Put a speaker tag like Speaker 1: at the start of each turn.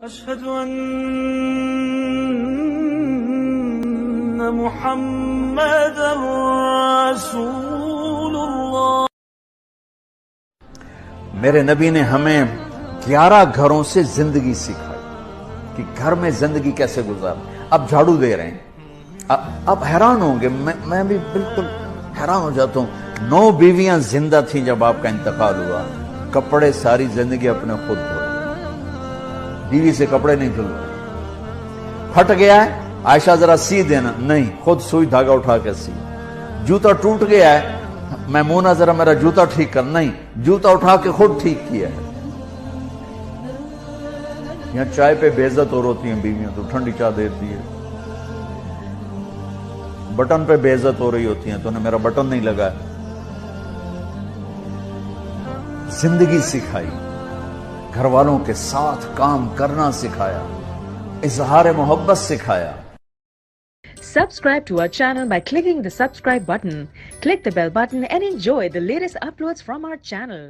Speaker 1: اشہد ان محمد رسول اللہ.
Speaker 2: میرے نبی نے ہمیں 11 گھروں سے زندگی سکھائی کہ گھر میں زندگی کیسے گزار. اب جھاڑو دے رہے ہیں, اب حیران ہوں گے, میں بھی بالکل حیران ہو جاتا ہوں. 9 بیویاں زندہ تھیں جب آپ کا انتقال ہوا. کپڑے ساری زندگی اپنے خود دھوئے, بیوی سے کپڑے نہیں دھلے. پھٹ گیا ہے, عائشہ ذرا سی دینا, نہیں, خود سوئی دھاگا اٹھا کے سی. جوتا ٹوٹ گیا ہے, میمونہ ذرا میرا جوتا ٹھیک کر, نہیں, جوتا اٹھا کے خود ٹھیک کیا ہے. یہاں چائے پہ بے عزت اور ہوتی ہیں بیویاں, تو ٹھنڈی چائے دیتی ہے. بٹن پہ بے عزت ہو رہی ہوتی ہیں, تو نے میرا بٹن نہیں لگا. زندگی سکھائی, گھر والوں کے ساتھ کام کرنا سکھایا, اظہار محبت سکھایا.
Speaker 3: Subscribe to our channel by clicking the subscribe button. Click the bell button and enjoy the latest uploads from our channel.